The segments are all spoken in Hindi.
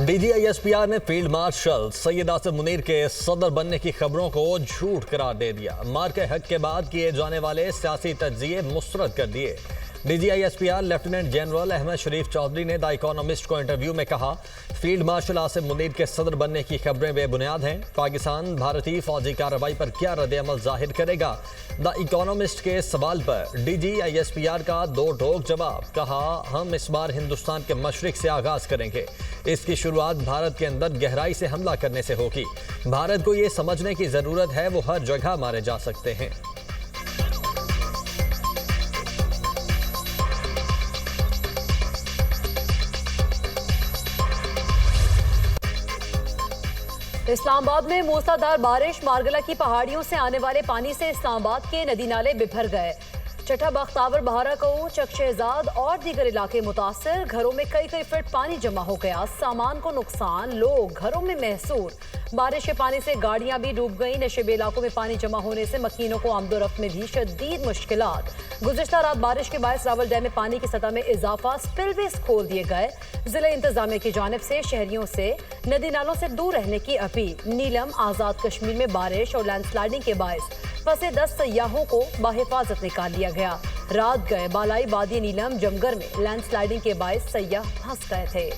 DGISPR ने फील्ड मार्शल सैयद आसिम मुनीर के सदर बनने की खबरों को झूठ करार दे दिया। मार के हक के बाद किए जाने वाले सियासी तज्जिए मुस्तरद कर दिए। DGISPR लेफ्टिनेंट जनरल अहमद शरीफ चौधरी ने द इकोनॉमिस्ट को इंटरव्यू में कहा, फील्ड मार्शल आसिम मुनीर के सदर बनने की खबरें बेबुनियाद हैं। पाकिस्तान भारतीय फौजी कार्रवाई पर क्या रद्द-ए-अमल जाहिर करेगा? द इकोनॉमिस्ट के सवाल पर DGISPR का दो टोक जवाब। कहा, हम इस बार हिंदुस्तान के मशरिक से आगाज करेंगे। इसकी शुरुआत भारत के अंदर गहराई से हमला करने से होगी। भारत को ये समझने की जरूरत है वो हर जगह मारे जा सकते हैं। इस्लामाबाद में मूसलाधार बारिश, मारगला की पहाड़ियों से आने वाले पानी से इस्लामाबाद के नदी नाले बिफर गए। चट्टा बख्तावर, बहारा को, चक शहजाद और दीगर इलाके मुतासर। घरों में कई फीट पानी जमा हो गया। सामान को नुकसान, लोग घरों में महसूर। बारिश के पानी से गाड़ियां भी डूब गईं। नशेबी इलाकों में पानी जमा होने से मकीनों को आमदोरफ्त में भी शदीद मुश्किलात। गुज़िश्ता रात बारिश के बायस रावल डैम में पानी की सतह में इजाफा, स्पिलवेज खोल दिए गए। जिला इंतजामिया की जानिब से शहरियों से नदी नालों से दूर रहने की अपील। नीलम, आज़ाद कश्मीर में बारिश और लैंडस्लाइडिंग के बायस फंसे 10 सयाहों को बाहिफाजत निकाल लिया गया। रात गए बालाई वादी नीलम जमगर में लैंडस्लाइडिंग के बायस सयाह फंस गए थे।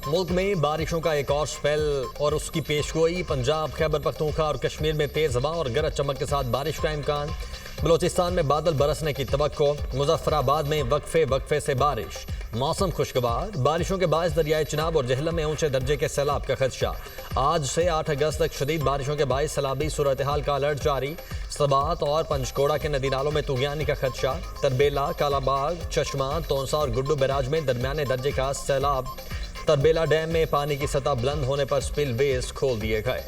मुल्क में बारिशों का एक और स्पेल और उसकी पेशगोई। पंजाब, खैबर पख्तूनख्वा और कश्मीर में तेज हवा और गरज चमक के साथ बारिश का इम्कान। बलोचिस्तान में बादल बरसने की तवक्को। मुजफ्फराबाद में वक्फे से बारिश। मौसम खुशगवार। बारिशों के बायस दरियाए चिनाब और जहलम में ऊंचे दर्जे के सैलाब का खदशा। आज से 8 अगस्त तक शदीद बारिशों के बायस सैलाबी सूरत हाल का अलर्ट जारी। सबात और पंचकोड़ा के नदी नालों में तुगयानी का खदशा। तरबेला, कालाबाग, चश्मा, तोंसा और गुड्डू बैराज में दरमियाने दर्जे का सैलाब। तरबेला डैम में पानी की सतह बुलंद होने पर स्पिलवेज खोल दिए गए।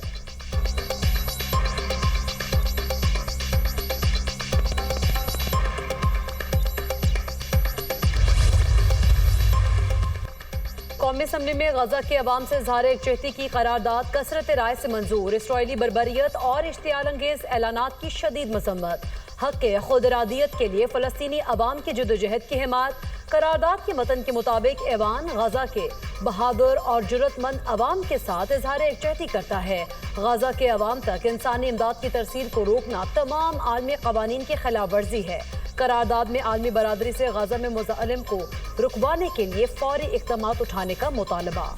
कौमी असम्बली में गजा के अवाम से इज़हार यकजहती की करारदाद कसरत राय से मंजूर। इसराइली बर्बरियत और इश्तियाल अंगेज ऐलानात की शदीद मजम्मत। हक खुद इरादियत के लिए फ़लस्तीनी अवाम की जदोजहद की हिमायत। करारदाद के मतन के मुताबिक ऐवान गजा के बहादुर और जुर्रतमंद अवाम के साथ इज़हार यकजहती करता है। गजा के अवाम तक इंसानी इमदाद की तरसील को रोकना तमाम आलमी कवानीन की खिलाफ वर्जी है। करारदाद में आलमी बरादरी से गजा में मुज़ालिम को रुकवाने के लिए फौरी इक़दाम उठाने का मुतालबा।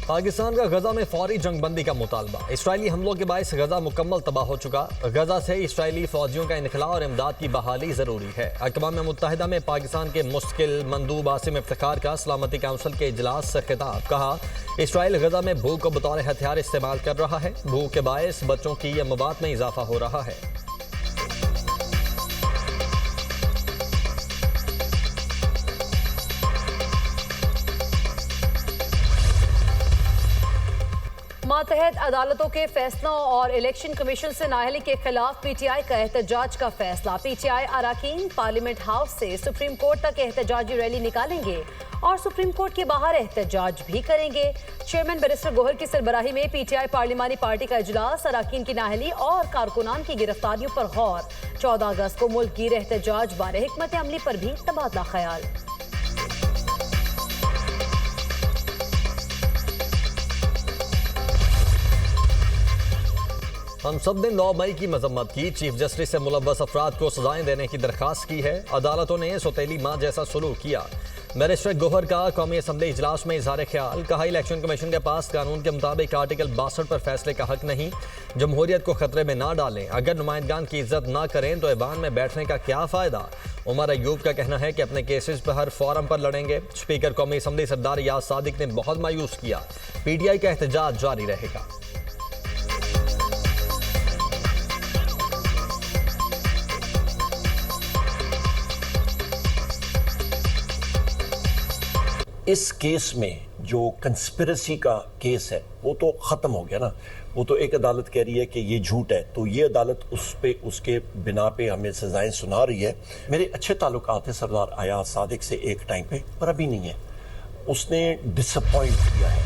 पाकिस्तान का गजा में फौरी जंग बंदी का मुतालबा। इसराइली हमलों के बायस गजा मुकम्मल तबाह हो चुका। गजा से इसराइली फौजियों का इनखला और इमदाद की बहाली जरूरी है। अक़वाम मुत्तहिदा में पाकिस्तान के मुस्तकिल मंदूब आसिम इफ्तिखार का सलामती काउंसिल के इजलास से खिताब। कहा, इसराइल गजा में भूख को बतौर हथियार इस्तेमाल कर रहा है। भूख के बायस बच्चों की अमवात में इजाफा हो रहा है। मातहत अदालतों के फैसलों और इलेक्शन कमीशन से नाअहली के खिलाफ PTI का एहतजाज का फैसला। PTI अराकीन पार्लियामेंट हाउस से सुप्रीम कोर्ट तक एहतजाजी रैली निकालेंगे और सुप्रीम कोर्ट के बाहर एहतजाज भी करेंगे। चेयरमैन बैरिस्टर गोहर की सरबराही में PTI पार्लिमानी पार्टी का इजलास। अराकीन की नाअहली और कारकुनान की गिरफ्तारियों पर गौर। 14 अगस्त को मुल्क गिर एहतजाज बारे हिकमत अमली पर भी तबादला ख्याल। हम सब ने 9 मई की मजम्मत की। चीफ जस्टिस से मुलव्वस अफराद को सजाएं देने की दरखास्त की है। अदालतों ने सौतेली माँ जैसा सलूक किया। बैरिस्टर गोहर का कौमी असम्बली इजलास में इजहार ख्याल। कहा, इलेक्शन कमीशन के पास कानून के मुताबिक आर्टिकल 62 पर फैसले का हक नहीं। जमहूरियत को खतरे में ना डालें। अगर नुमाइंदगान की इज्जत ना करें तो ऐवान में बैठने का क्या फ़ायदा। उमर अयूब का कहना है कि अपने केसेस पर हर फोरम पर लड़ेंगे। स्पीकर कौमी असम्बली सरदार याद सादिक ने बहुत मायूस किया। PTI का एहतजाज जारी रहेगा। इस केस में जो कंस्पिरेसी का केस है वो तो ख़त्म हो गया ना। वो तो एक अदालत कह रही है कि ये झूठ है, तो ये अदालत उस पे उसके बिना पे हमें सजाएं सुना रही है। मेरे अच्छे ताल्लुकात हैं सरदार आयाज सादिक से एक टाइम पे, पर अभी नहीं है। उसने डिसअपॉइंट किया है।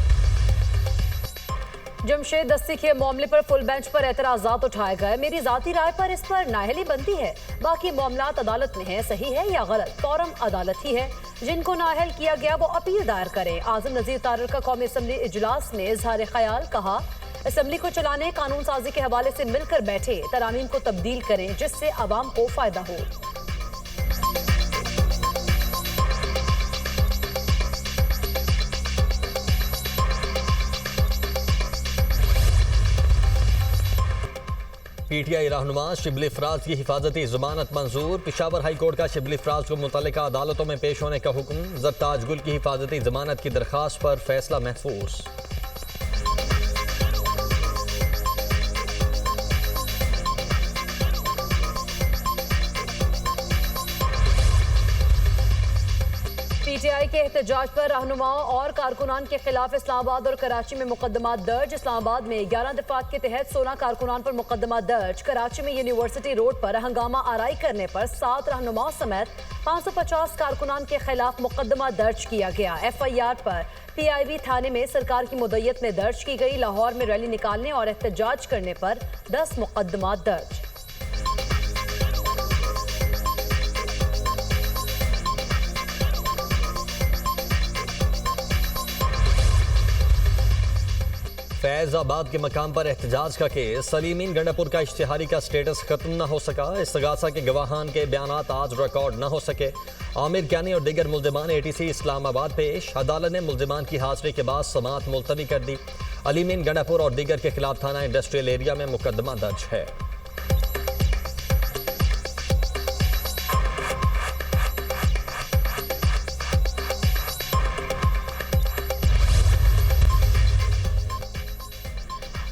जमशेद दस्ती के मामले पर फुल बेंच पर एतराजात उठाए गए। मेरी जाती राय पर इस पर नाअहली बनती है, बाकी मामलात अदालत में है, सही है या गलत फौरम अदालत ही है। जिनको नाअहल किया गया वो अपील दायर करें। आजम नजीर तारर का कौमी असम्बली इजलास में इजहार ख्याल, कहा असम्बली को चलाने कानून साजी के हवाले से मिलकर बैठे, तरामीम को तब्दील करें जिससे आवाम को फायदा हो। पीटीआई रहनुमा शिबली फराज की हिफाजती जमानत मंजूर। पेशावर हाई कोर्ट का शिबली फराज को मुतल्लिका अदालतों में पेश होने का हुक्म। जरताज गुल की हिफाजती जमानत की दरखास्त पर फैसला महफूज। पीटीआई के एहतजाज पर रहनुमाओं और कारकुनान के खिलाफ इस्लामाबाद और कराची में मुकदमा दर्ज। इस्लामाबाद में 11 दफात के तहत 16 कारकुनान पर मुकदमा दर्ज। कराची में यूनिवर्सिटी रोड पर हंगामा आराई करने पर 7 रहनुमाओं समेत 550 कारकुनान के खिलाफ मुकदमा दर्ज किया गया। FIR पर PIB थाने में सरकार की मुद्दत में दर्ज की गई। लाहौर में रैली निकालने और एहतजाज करने पर 10 मुकदमा दर्ज। फैजाबाद के मकाम पर एहतजाज का केस। सलीमीन गंडापुर का इश्तिहारी का स्टेटस खत्म न हो सका। इस्तगासा के गवाहान के बयानात आज रिकॉर्ड न हो सके। आमिर क्यानी और दीगर मुल्जिमान ATC इस्लामाबाद पेश। अदालत ने मुल्जिमान की हाजिरी के बाद समाअत मुलतवी कर दी। अलीमीन गंडापुर और दीगर के खिलाफ थाना इंडस्ट्रियल एरिया में मुकदमा दर्ज है।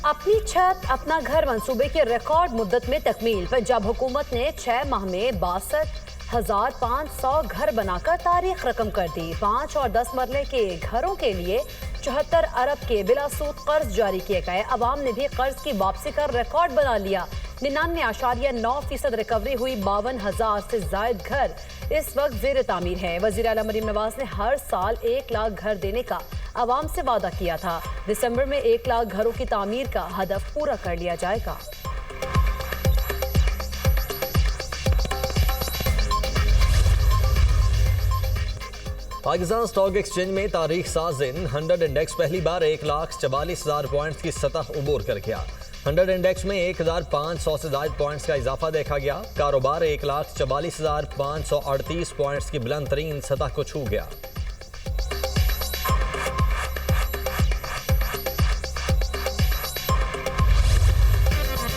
अपनी छत अपना घर मंसूबे के रिकॉर्ड मुद्दत में तकमील। पंजाब हुकूमत ने 6 माह में 62,500 घर बनाकर तारीख रकम कर दी। 5 और 10 मरले के घरों के लिए 74 अरब के बिलासूद कर्ज जारी किए गए। अवाम ने भी कर्ज की वापसी का रिकॉर्ड बना लिया। 99.9% रिकवरी हुई। 52,000 से जायद घर इस वक्त जेर तामीर है। वज़ीर आला मरीम नवाज ने हर साल 1 लाख घर देने का अवाम से वादा किया था। दिसंबर में 1 लाख घरों की तामीर का हदफ पूरा कर लिया जाएगा। पाकिस्तान स्टॉक एक्सचेंज में तारीख साज दिन 100 इंडेक्स पहली बार 1,44,000 पॉइंट्स की सतह उबूर कर गया। 100 इंडेक्स में 1,500 से ज्यादा पॉइंट्स का इजाफा देखा गया। कारोबार 1,44,538 पॉइंट्स की बुलंद तरीन सतह को छू गया।